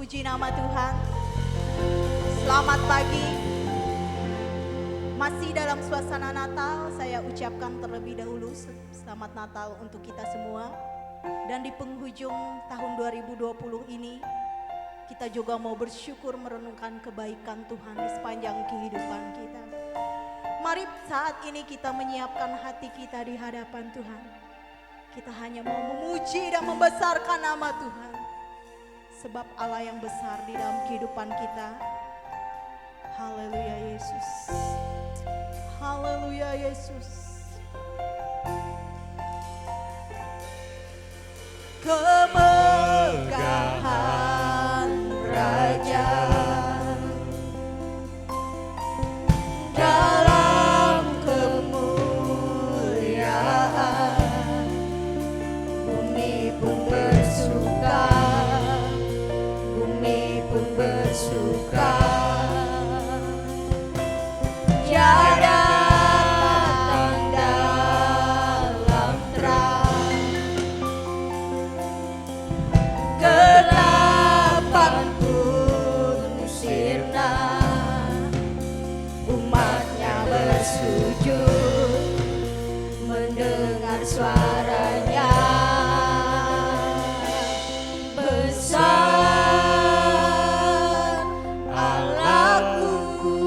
Puji nama Tuhan. Selamat pagi. Masih dalam suasana Natal, saya ucapkan terlebih dahulu selamat Natal untuk kita semua. Dan di penghujung tahun 2020 ini, kita juga mau bersyukur merenungkan kebaikan Tuhan di sepanjang kehidupan kita. Mari saat ini kita menyiapkan hati kita di hadapan Tuhan. Kita hanya mau memuji dan membesarkan nama Tuhan. Sebab Allah yang besar di dalam kehidupan kita. Haleluya Yesus. Haleluya Yesus. Kemegahan Raja dalam kemuliaan, bumi pun bersuka, bumi pun bersuka. Dia datang dalam terang, kegelapan pun sirna, umatnya bersujud mendengar suaranya. Besar Allahku,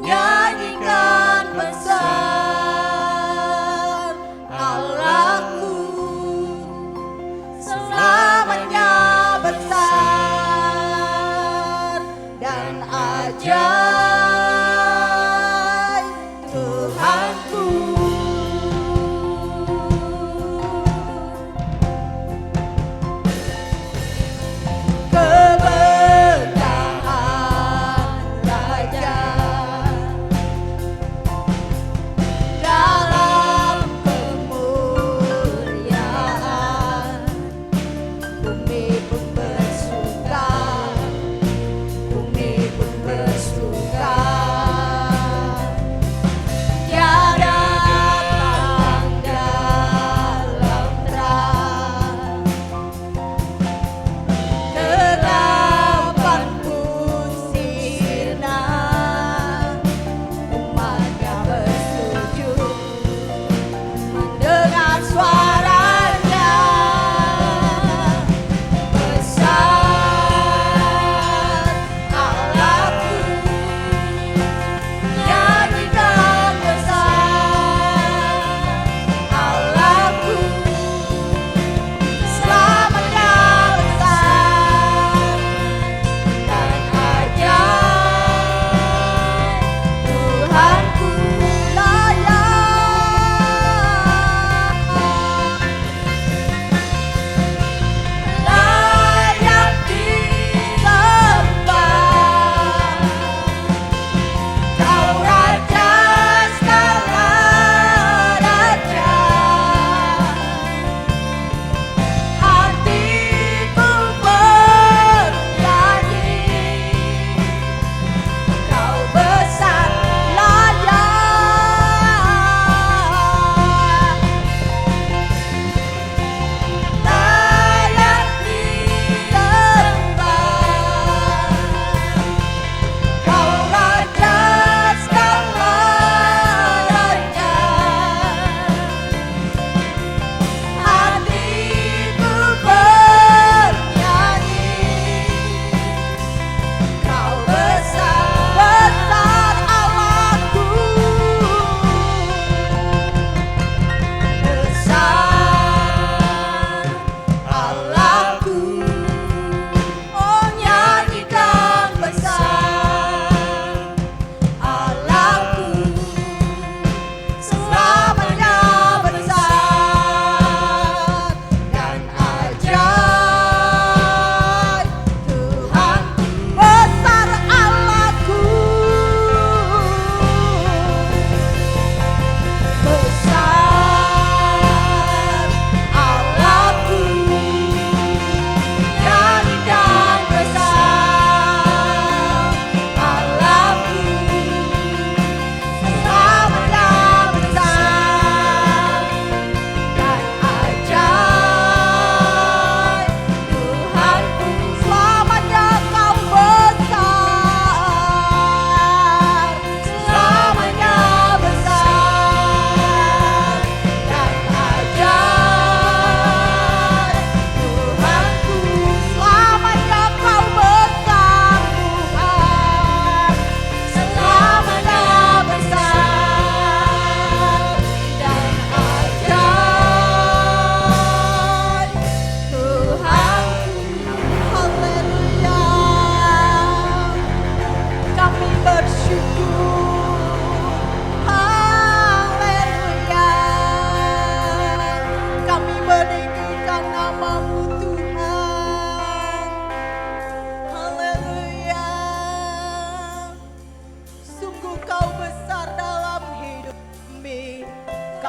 nyanyikan besar Allahku, selamanya besar dan ajaib Tuhanku. Kemegahan Raja dalam kemuliaan, bumi pun bersuka, bumi pun bersuka. Tiada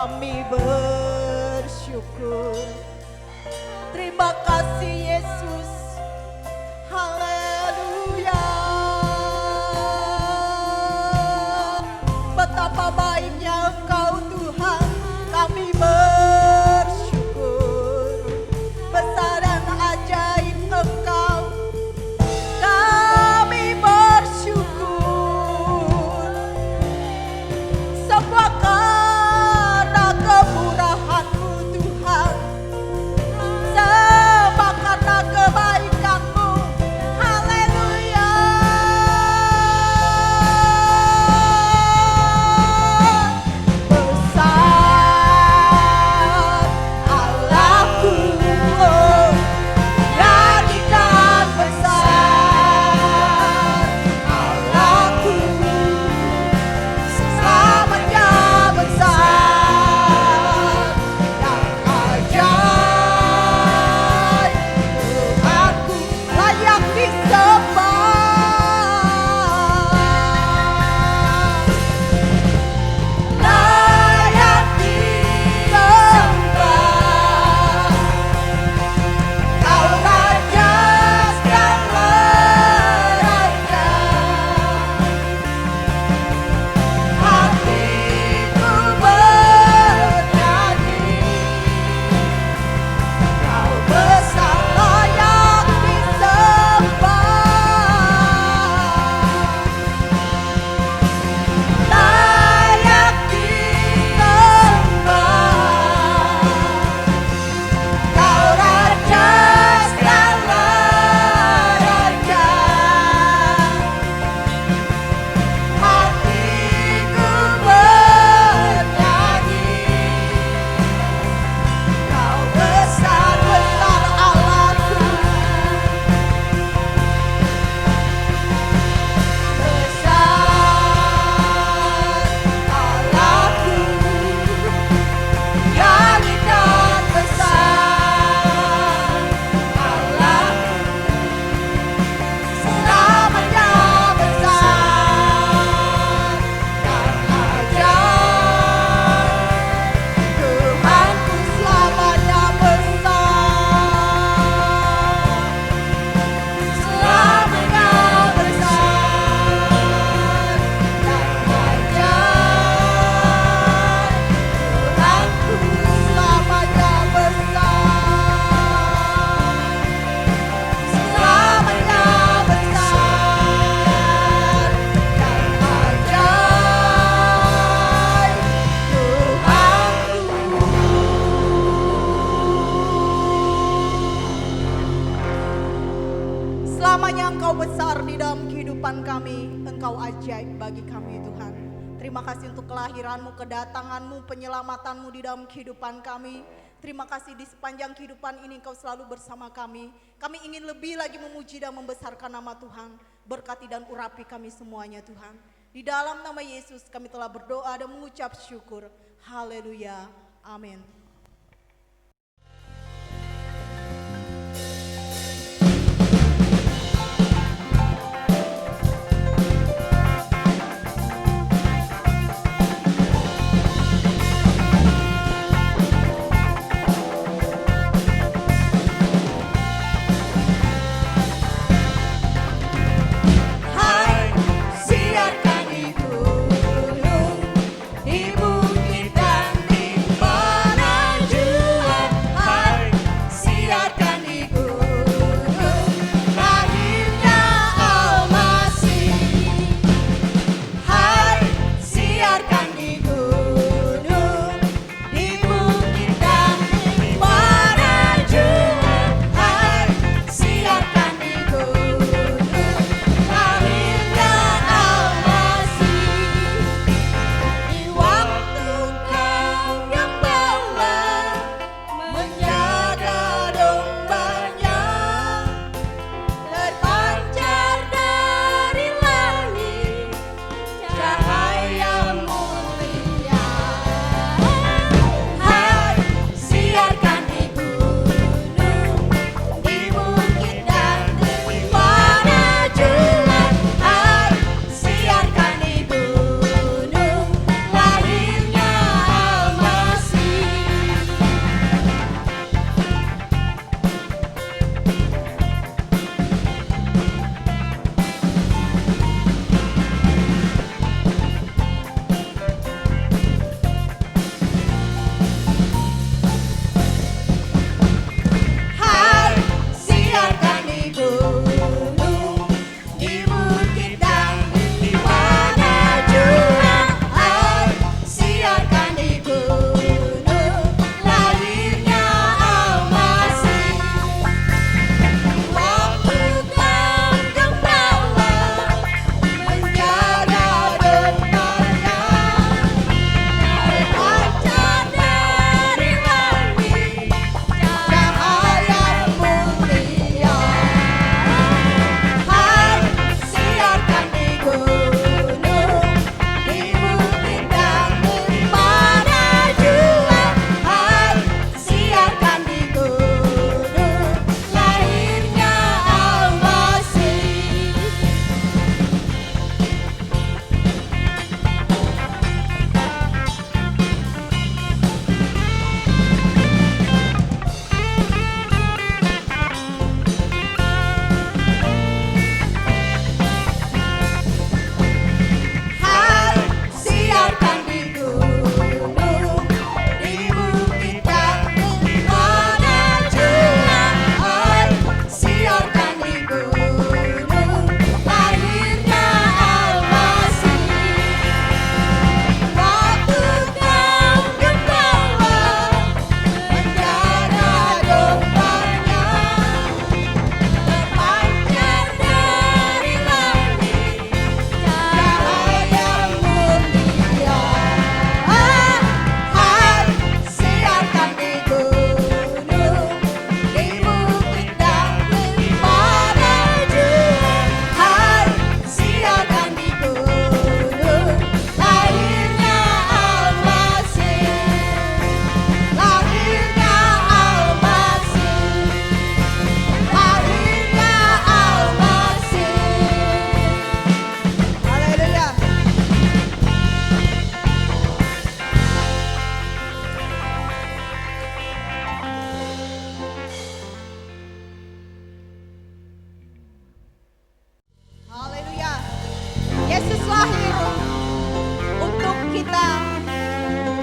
kami bersyukur. Terima kasih Yesus. Haleluya. Betapa baiknya Engkau Tuhan, kami bersyukur. Besar dan ajaib Engkau, kami bersyukur. Semua karena kemurahan-Mu Tuhan, semua karena kebaikan-Mu. Haleluya. Besar Allahku, nyanyikan besar Allahku, selamanya besar dan ajaib. Tuhanku layak disembah, layak disembah. Kau raja segala raja, hatiku bernyanyi. Kau besar layak disembah, layak disembah. Kau raja segala raja, hatiku bernyanyi. Kau besar, besar Allahku, besar Allahku, nyanyikan besar Allahku, selamanya besar dan ajaib. Tuhanku selamanya besar, selamanya besar dan ajaib. Tuhanku selamanya besar, selamanya besar dan ajaib. Selamanya Engkau besar di dalam kehidupan kami, Engkau ajaib bagi kami Tuhan. Terima kasih untuk kelahiran-Mu, kedatangan-Mu, penyelamatan-Mu di dalam kehidupan kami. Terima kasih di sepanjang kehidupan ini Engkau selalu bersama kami. Kami ingin lebih lagi memuji dan membesarkan nama Tuhan. Berkati dan urapi kami semuanya Tuhan. Di dalam nama Yesus kami telah berdoa dan mengucap syukur. Haleluya. Amin. Hai, siarkan di gunung, di bukit dan di mana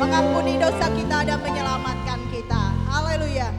mengampuni dosa kita dan menyelamatkan kita. Haleluya.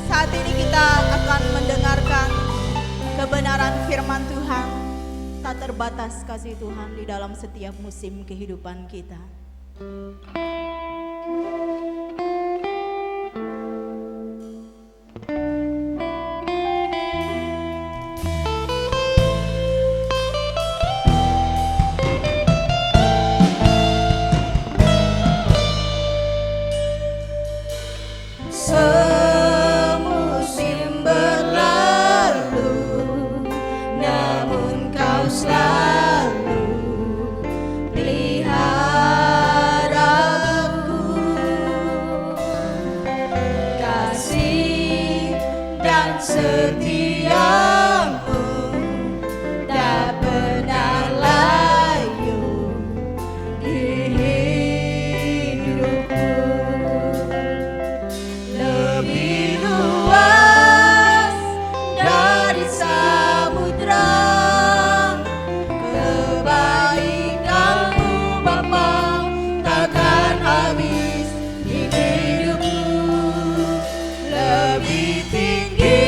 Saat ini kita akan mendengarkan kebenaran firman Tuhan. Tak terbatas kasih Tuhan di dalam setiap musim kehidupan kita. Setiamu tak pernah layu di hidupku, lebih luas dari samudra kebaikanmu Bapa, takkan habis di hidupku, lebih tinggi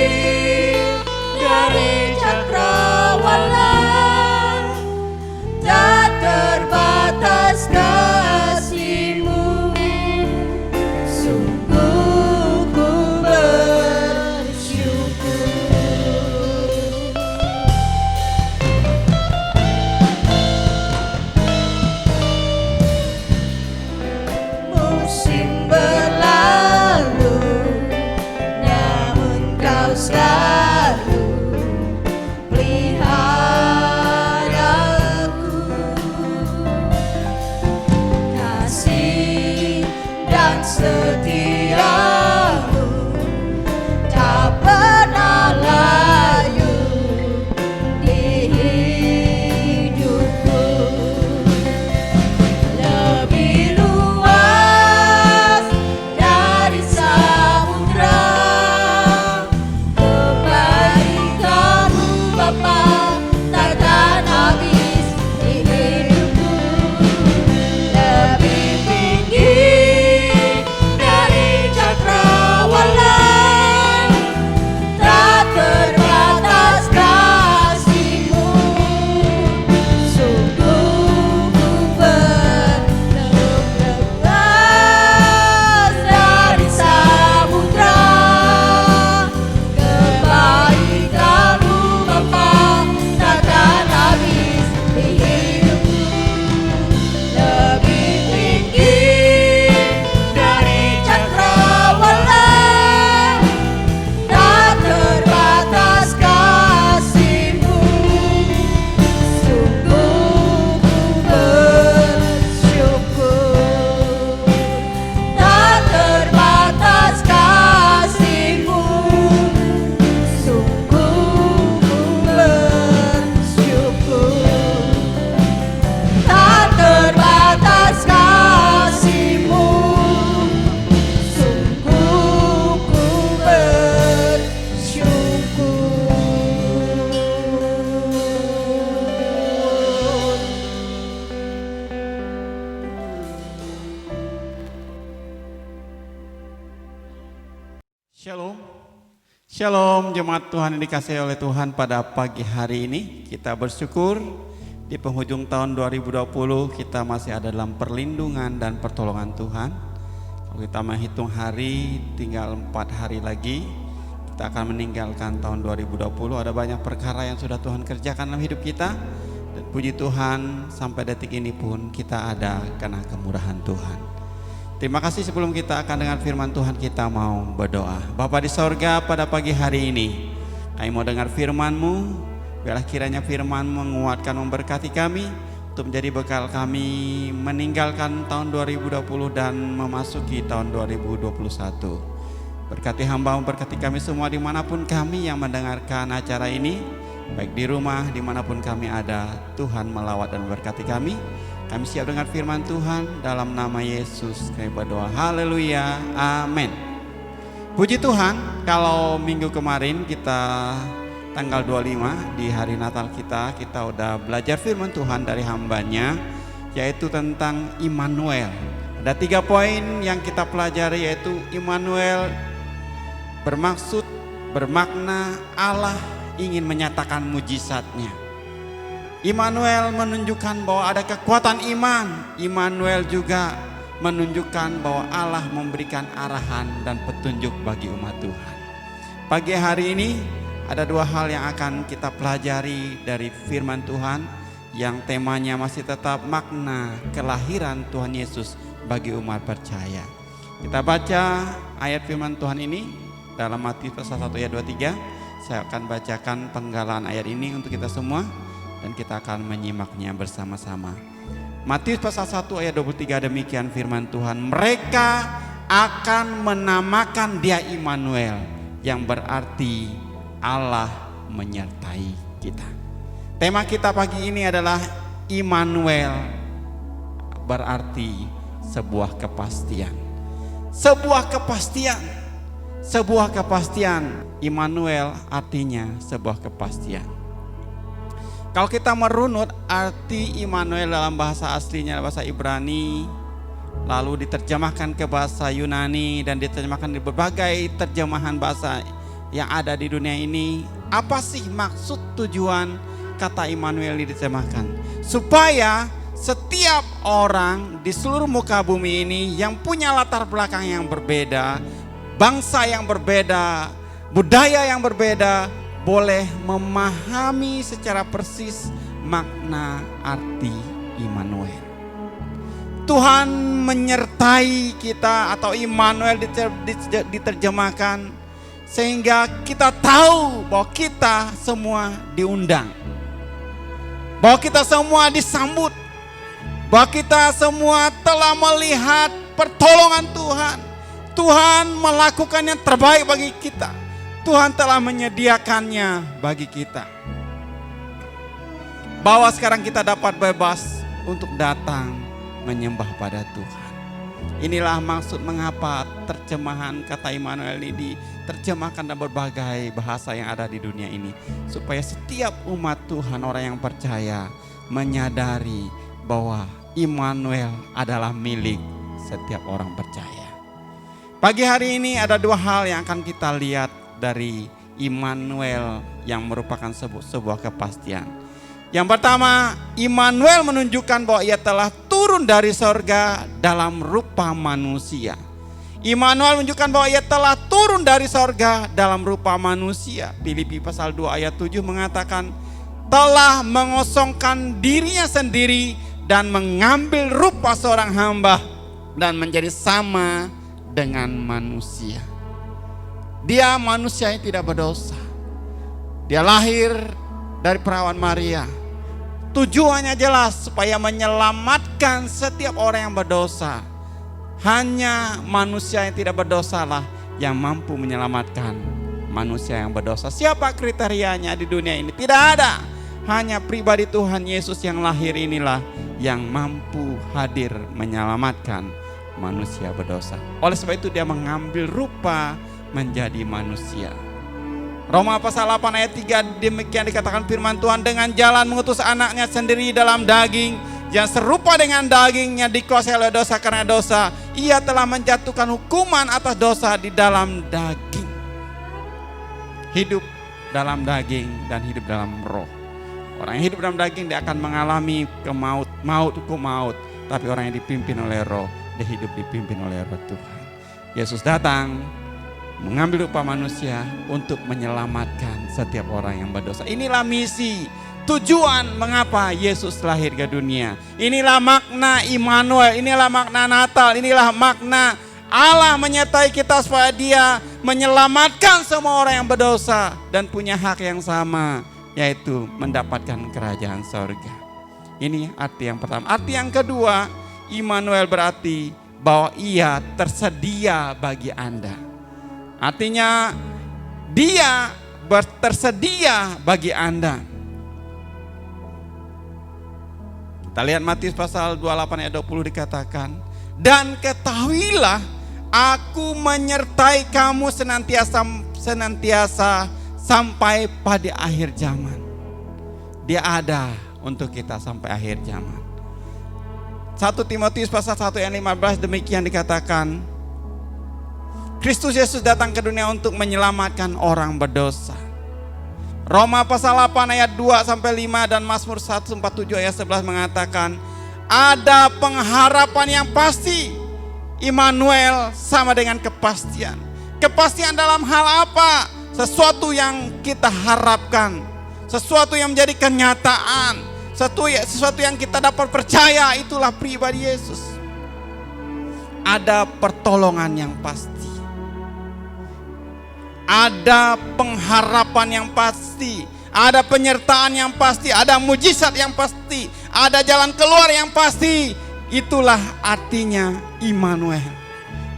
Shalom, Shalom jemaat Tuhan yang dikasihi oleh Tuhan. Pada pagi hari ini kita bersyukur di penghujung tahun 2020 kita masih ada dalam perlindungan dan pertolongan Tuhan. Kalau kita menghitung hari, tinggal 4 hari lagi kita akan meninggalkan tahun 2020. Ada banyak perkara yang sudah Tuhan kerjakan dalam hidup kita, dan puji Tuhan sampai detik ini pun kita ada karena kemurahan Tuhan. Terima kasih. Sebelum kita akan dengar firman Tuhan, kita mau berdoa. Bapa di sorga, pada pagi hari ini kami mau dengar firman-Mu. Biarlah kiranya firman-Mu menguatkan, memberkati kami untuk menjadi bekal kami meninggalkan tahun 2020 dan memasuki tahun 2021. Berkati hamba-Mu, berkati kami semua dimanapun kami yang mendengarkan acara ini, baik di rumah, dimanapun kami ada. Tuhan melawat dan memberkati kami. Kami siap dengar firman Tuhan, dalam nama Yesus kami berdoa. Haleluya, amin. Puji Tuhan, kalau minggu kemarin kita tanggal 25 di hari Natal kita udah belajar firman Tuhan dari hambanya, yaitu tentang Immanuel. Ada 3 poin yang kita pelajari, yaitu Immanuel bermaksud, bermakna Allah ingin menyatakan mujizatnya. Immanuel menunjukkan bahwa ada kekuatan iman. Immanuel juga menunjukkan bahwa Allah memberikan arahan dan petunjuk bagi umat Tuhan. Pagi hari ini ada 2 hal yang akan kita pelajari dari firman Tuhan, yang temanya masih tetap makna kelahiran Tuhan Yesus bagi umat percaya. Kita baca ayat firman Tuhan ini dalam Matius pasal 1 ayat 23. Saya akan bacakan penggalan ayat ini untuk kita semua, dan kita akan menyimaknya bersama-sama. Matius pasal 1 ayat 23, demikian firman Tuhan. Mereka akan menamakan dia Immanuel, yang berarti Allah menyertai kita. Tema kita pagi ini adalah Immanuel, berarti sebuah kepastian. Sebuah kepastian. Sebuah kepastian. Immanuel artinya sebuah kepastian. Kalau kita merunut arti Immanuel dalam bahasa aslinya, bahasa Ibrani, lalu diterjemahkan ke bahasa Yunani dan diterjemahkan di berbagai terjemahan bahasa yang ada di dunia ini. Apa sih maksud tujuan kata Immanuel diterjemahkan? Supaya setiap orang di seluruh muka bumi ini yang punya latar belakang yang berbeda, bangsa yang berbeda, budaya yang berbeda, boleh memahami secara persis makna arti Immanuel. Tuhan menyertai kita, atau Immanuel diterjemahkan sehingga kita tahu bahwa kita semua diundang, bahwa kita semua disambut, bahwa kita semua telah melihat pertolongan Tuhan. Tuhan melakukan yang terbaik bagi kita. Tuhan telah menyediakannya bagi kita, bahwa sekarang kita dapat bebas untuk datang menyembah pada Tuhan. Inilah maksud mengapa terjemahan kata Immanuel ini diterjemahkan dalam berbagai bahasa yang ada di dunia ini, supaya setiap umat Tuhan, orang yang percaya, menyadari bahwa Immanuel adalah milik setiap orang percaya. Pagi hari ini ada 2 hal yang akan kita lihat dari Immanuel yang merupakan sebuah kepastian. Yang pertama, Immanuel menunjukkan bahwa ia telah turun dari sorga dalam rupa manusia. Immanuel menunjukkan bahwa ia telah turun dari sorga dalam rupa manusia. Filipi pasal 2 ayat 7 mengatakan, telah mengosongkan dirinya sendiri dan mengambil rupa seorang hamba dan menjadi sama dengan manusia. Dia manusia yang tidak berdosa. Dia lahir dari perawan Maria. Tujuannya jelas, supaya menyelamatkan setiap orang yang berdosa. Hanya manusia yang tidak berdosa lah yang mampu menyelamatkan manusia yang berdosa. Siapa kriterianya di dunia ini? Tidak ada. Hanya pribadi Tuhan Yesus yang lahir inilah yang mampu hadir menyelamatkan manusia berdosa. Oleh sebab itu dia mengambil rupa menjadi manusia. Roma pasal 8 ayat 3, demikian dikatakan firman Tuhan, dengan jalan mengutus anaknya sendiri dalam daging, yang serupa dengan dagingnya dikuasai oleh dosa, karena dosa ia telah menjatuhkan hukuman atas dosa di dalam daging. hidup dalam daging dan hidup dalam roh. Orang yang hidup dalam daging dia akan mengalami maut. Tapi orang yang dipimpin oleh roh, dia hidup dipimpin oleh roh Tuhan. Yesus datang mengambil rupa manusia untuk menyelamatkan setiap orang yang berdosa. Inilah misi, tujuan mengapa Yesus lahir ke dunia. Inilah makna Immanuel, inilah makna Natal, inilah makna Allah menyertai kita supaya Dia menyelamatkan semua orang yang berdosa dan punya hak yang sama, yaitu mendapatkan kerajaan sorga. Ini arti yang pertama. Arti yang kedua, Immanuel berarti bahwa Ia tersedia bagi Anda. Artinya Dia tersedia bagi Anda. Kita lihat Matius pasal 28 ayat 20 dikatakan, dan ketahuilah aku menyertai kamu senantiasa sampai pada akhir zaman. Dia ada untuk kita sampai akhir zaman. 1 Timotius pasal 1 ayat 15 demikian dikatakan, Kristus Yesus datang ke dunia untuk menyelamatkan orang berdosa. Roma pasal 8 ayat 2 sampai 5 dan Mazmur 147 ayat 11 mengatakan, ada pengharapan yang pasti. Immanuel sama dengan kepastian. Kepastian dalam hal apa? Sesuatu yang kita harapkan, sesuatu yang menjadi kenyataan, sesuatu yang kita dapat percaya, itulah pribadi Yesus. Ada pertolongan yang pasti. Ada pengharapan yang pasti, ada penyertaan yang pasti, ada mujizat yang pasti, ada jalan keluar yang pasti. Itulah artinya Immanuel.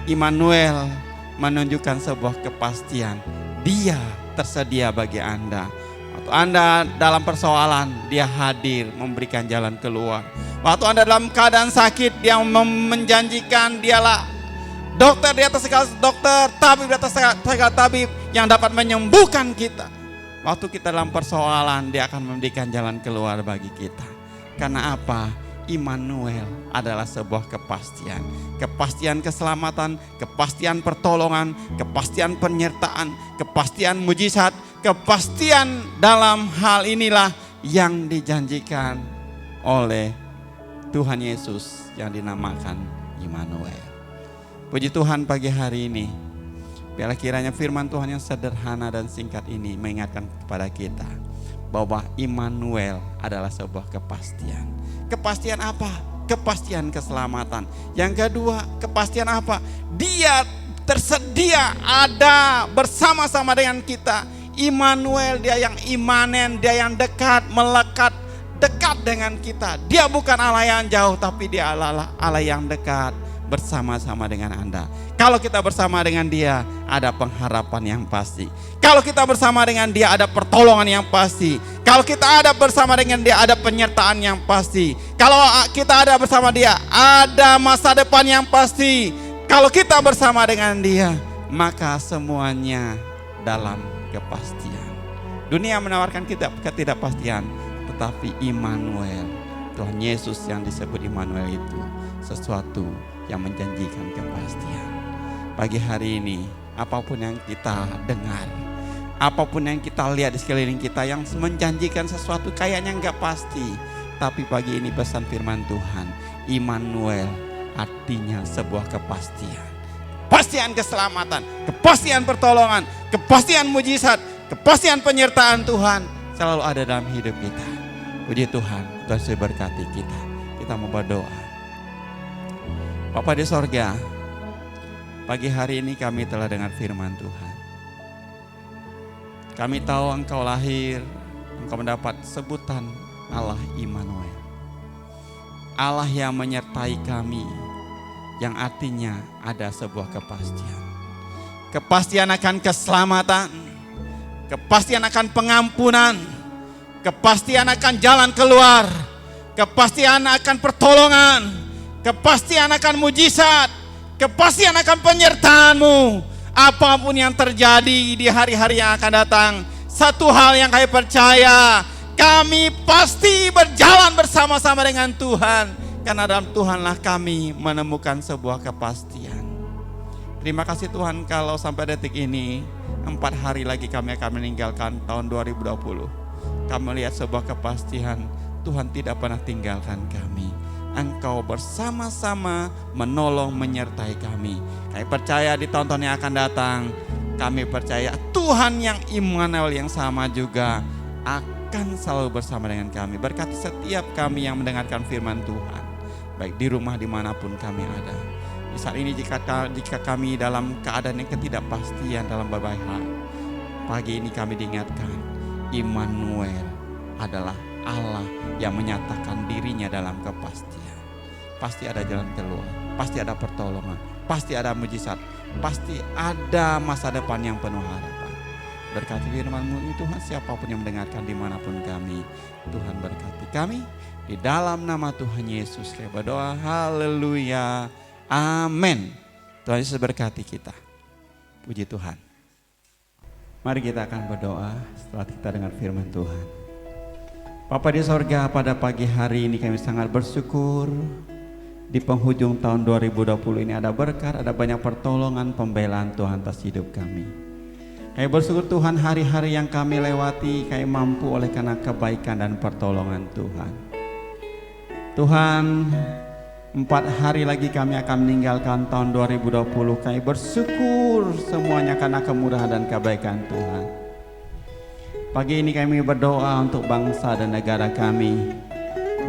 Immanuel menunjukkan sebuah kepastian. Dia tersedia bagi Anda. Waktu Anda dalam persoalan, Dia hadir memberikan jalan keluar. Waktu Anda dalam keadaan sakit, Dia menjanjikan Dialah dokter di atas segala dokter, tabib di atas segala tabib yang dapat menyembuhkan kita. Waktu kita dalam persoalan, Dia akan memberikan jalan keluar bagi kita. Karena apa? Immanuel adalah sebuah kepastian. Kepastian keselamatan, kepastian pertolongan, kepastian penyertaan, kepastian mujizat, kepastian dalam hal inilah yang dijanjikan oleh Tuhan Yesus yang dinamakan Immanuel. Puji Tuhan, pagi hari ini biarlah kiranya firman Tuhan yang sederhana dan singkat ini mengingatkan kepada kita bahwa Immanuel adalah sebuah kepastian. Kepastian apa? Kepastian keselamatan. Yang kedua, kepastian apa? Dia tersedia ada bersama-sama dengan kita. Immanuel, Dia yang imanen, Dia yang dekat, melekat, dekat dengan kita. Dia bukan Allah yang jauh, tapi Dia Allah yang dekat bersama-sama dengan Anda. Kalau kita bersama dengan Dia, ada pengharapan yang pasti. Kalau kita bersama dengan Dia, ada pertolongan yang pasti. Kalau kita ada bersama dengan Dia, ada penyertaan yang pasti. Kalau kita ada bersama Dia, ada masa depan yang pasti. Kalau kita bersama dengan Dia, maka semuanya dalam kepastian. Dunia menawarkan kita ketidakpastian, tetapi Immanuel, Tuhan Yesus yang disebut Immanuel itu sesuatu yang menjanjikan kepastian. Pagi hari ini, apapun yang kita dengar, apapun yang kita lihat di sekeliling kita yang menjanjikan sesuatu kayaknya enggak pasti, tapi pagi ini pesan firman Tuhan, Immanuel artinya sebuah kepastian. Kepastian keselamatan, kepastian pertolongan, kepastian mujizat, kepastian penyertaan Tuhan selalu ada dalam hidup kita. Puji Tuhan, Tuhan sudah berkati kita. Kita mau berdoa. Bapa di sorga, pagi hari ini kami telah dengar firman Tuhan. Kami tahu Engkau lahir, Engkau mendapat sebutan Allah Immanuel. Allah yang menyertai kami, yang artinya ada sebuah kepastian. Kepastian akan keselamatan, kepastian akan pengampunan, kepastian akan jalan keluar, kepastian akan pertolongan, kepastian akan mujizat, kepastian akan penyertaan-Mu. Apapun yang terjadi di hari-hari yang akan datang, satu hal yang kami percaya, kami pasti berjalan bersama-sama dengan Tuhan. Karena dalam Tuhanlah kami menemukan sebuah kepastian. Terima kasih Tuhan kalau sampai detik ini 4 hari lagi kami akan meninggalkan tahun 2020. Kami melihat sebuah kepastian Tuhan tidak pernah tinggalkan kami. Engkau bersama-sama menolong menyertai kami. Kami percaya di tahun-tahun yang akan datang, kami percaya Tuhan yang Immanuel yang sama juga akan selalu bersama dengan kami. Berkati setiap kami yang mendengarkan firman Tuhan, baik di rumah dimanapun kami ada. Di saat ini jika kami dalam keadaan yang ketidakpastian dalam berbagai hal, pagi ini kami diingatkan Immanuel adalah Allah yang menyatakan dirinya dalam kepastian. Pasti ada jalan keluar, pasti ada pertolongan, pasti ada mujizat, pasti ada masa depan yang penuh harapan. Berkati firman-Mu ini Tuhan, siapapun yang mendengarkan dimanapun kami, Tuhan berkati kami. Di dalam nama Tuhan Yesus kami berdoa, haleluya. Amin. Tuhan Yesus berkati kita. Puji Tuhan. Mari kita akan berdoa setelah kita dengar firman Tuhan. Bapa di sorga, pada pagi hari ini kami sangat bersyukur. Di penghujung tahun 2020 ini ada berkat, ada banyak pertolongan, pembelaan Tuhan atas hidup kami. Kami bersyukur Tuhan, hari-hari yang kami lewati kami mampu oleh karena kebaikan dan pertolongan Tuhan. Tuhan, 4 hari lagi kami akan meninggalkan tahun 2020. Kami bersyukur semuanya karena kemurahan dan kebaikan Tuhan. Pagi ini kami berdoa untuk bangsa dan negara kami.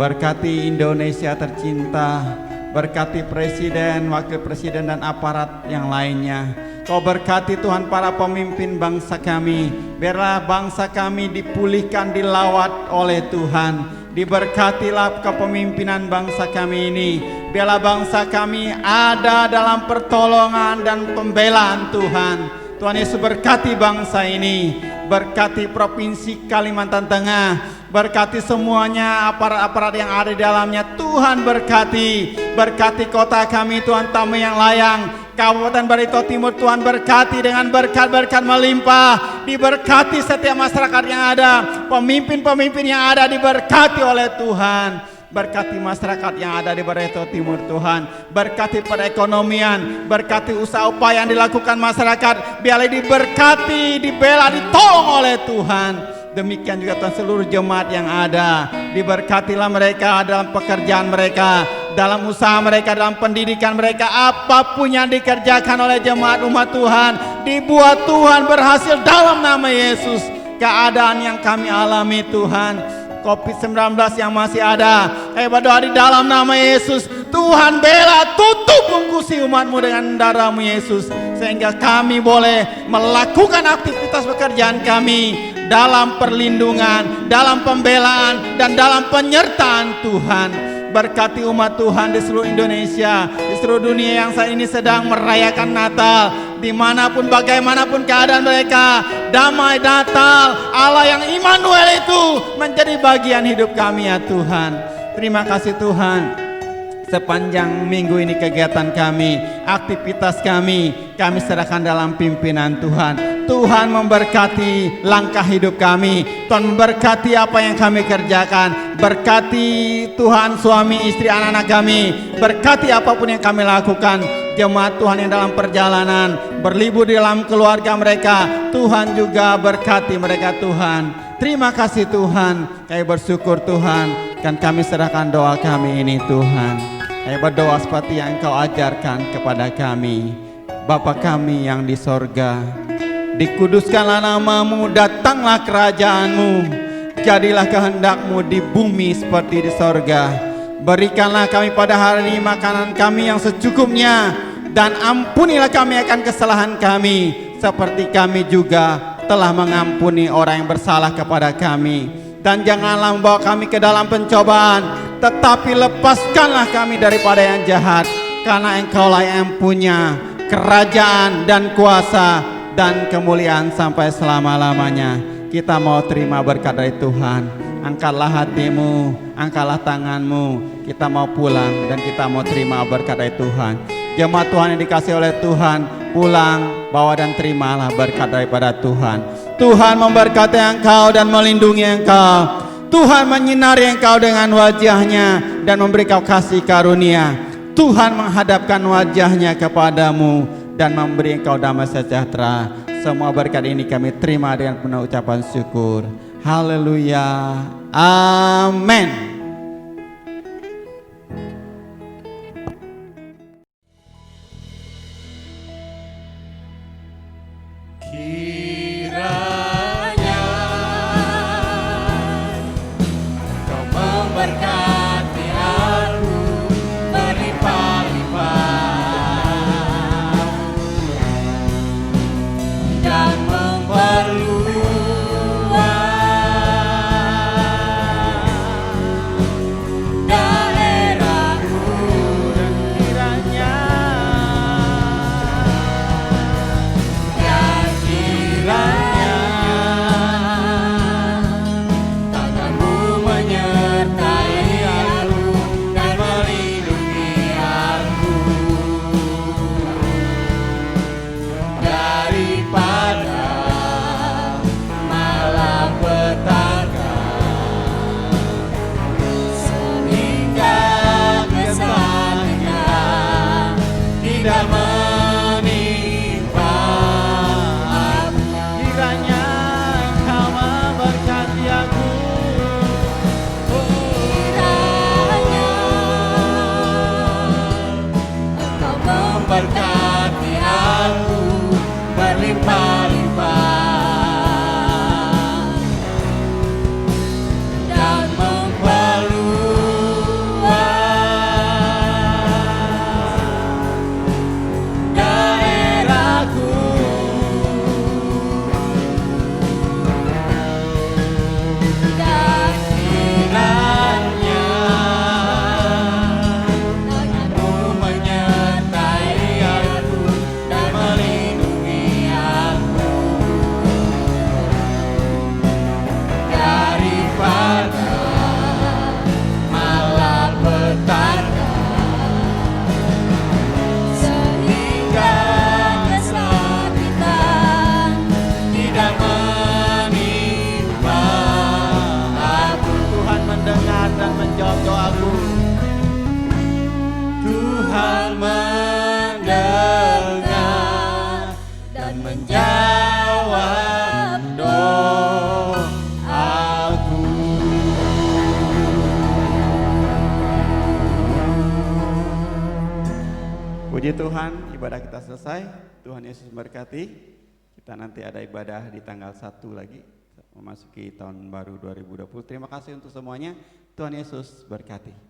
Berkati Indonesia tercinta, berkati presiden, wakil presiden dan aparat yang lainnya. Kau berkati Tuhan para pemimpin bangsa kami. Biarlah bangsa kami dipulihkan, dilawat oleh Tuhan. Diberkatilah kepemimpinan bangsa kami ini. Biarlah bangsa kami ada dalam pertolongan dan pembelaan Tuhan. Tuhan Yesus berkati bangsa ini. Berkati Provinsi Kalimantan Tengah. Berkati semuanya aparat-aparat yang ada di dalamnya. Tuhan berkati. Berkati kota kami Tuhan, Tame yang Layang, Kabupaten Barito Timur. Tuhan berkati dengan berkat-berkat melimpah. Diberkati setiap masyarakat yang ada. Pemimpin-pemimpin yang ada diberkati oleh Tuhan. Berkati masyarakat yang ada di Barito Timur Tuhan. Berkati perekonomian. Berkati usaha upaya yang dilakukan masyarakat. Biarlah diberkati, dibela, ditolong oleh Tuhan. Demikian juga Tuhan seluruh jemaat yang ada. Diberkatilah mereka dalam pekerjaan mereka, dalam usaha mereka, dalam pendidikan mereka. Apapun yang dikerjakan oleh jemaat umat Tuhan, dibuat Tuhan berhasil dalam nama Yesus. Keadaan yang kami alami Tuhan, COVID-19 yang masih ada, kami berdoa di dalam nama Yesus. Tuhan bela, tutup bungkusi umatmu dengan darah-Mu Yesus, sehingga kami boleh melakukan aktivitas pekerjaan kami dalam perlindungan, dalam pembelaan, dan dalam penyertaan Tuhan. Berkati umat Tuhan di seluruh Indonesia, di seluruh dunia yang saat ini sedang merayakan Natal. Dimanapun, bagaimanapun keadaan mereka, damai Natal, Allah yang Immanuel itu menjadi bagian hidup kami ya Tuhan. Terima kasih Tuhan. Sepanjang minggu ini kegiatan kami, aktivitas kami serahkan dalam pimpinan Tuhan. Tuhan memberkati langkah hidup kami. Tuhan memberkati apa yang kami kerjakan. Berkati Tuhan suami, istri, anak-anak kami. Berkati apapun yang kami lakukan. Jemaat Tuhan yang dalam perjalanan, berlibur di dalam keluarga mereka, Tuhan juga berkati mereka Tuhan. Terima kasih Tuhan. Kami bersyukur Tuhan. Dan kami serahkan doa kami ini Tuhan. Kami berdoa seperti yang Engkau ajarkan kepada kami. Bapa kami yang di sorga, dikuduskanlah nama-Mu, datanglah kerajaan-Mu, jadilah kehendak-Mu di bumi seperti di sorga. Berikanlah kami pada hari ini makanan kami yang secukupnya, dan ampunilah kami akan kesalahan kami, seperti kami juga telah mengampuni orang yang bersalah kepada kami. Dan janganlah membawa kami ke dalam pencobaan, tetapi lepaskanlah kami daripada yang jahat, karena Engkaulah yang punya kerajaan dan kuasa dan kemuliaan sampai selama-lamanya. Kita mau terima berkat dari Tuhan. Angkatlah hatimu, angkatlah tanganmu. Kita mau pulang dan kita mau terima berkat dari Tuhan. Jemaat Tuhan yang dikasih oleh Tuhan, pulang, bawa dan terimalah berkat daripada Tuhan. Tuhan memberkati engkau dan melindungi engkau. Tuhan menyinari engkau dengan wajahnya dan memberi kau kasih karunia. Tuhan menghadapkan wajahnya kepadamu dan memberi engkau damai sejahtera. Semua berkat ini kami terima dengan penuh ucapan syukur. Haleluya. Amin. Kiranya Kau memberkati aku berlimpah-limpah dan memperluas daerahku. Dan kiranya tanganmu menyertai aku dan melindungi aku daripada malapetaka, sehingga kesakitan tidak menimpa aku. Kiranya Kau memberkati aku. Kiranya Engkau memberkati aku berlimpah-limpah dan memperluas daerahku. Dan kiranya tanganmu menyertai aku dan melindungi aku daripada malapetaka, sehingga kesakitan tidak menimpa aku. Tuhan mendengar dan menjawab doaku. Tuhan mendengar dan menjawab doaku. Puji Tuhan, ibadah kita selesai. Tuhan Yesus memberkati. Kita nanti ada ibadah di tanggal 1 lagi, memasuki tahun baru 2020. Terima kasih untuk semuanya. Tuhan Yesus berkati.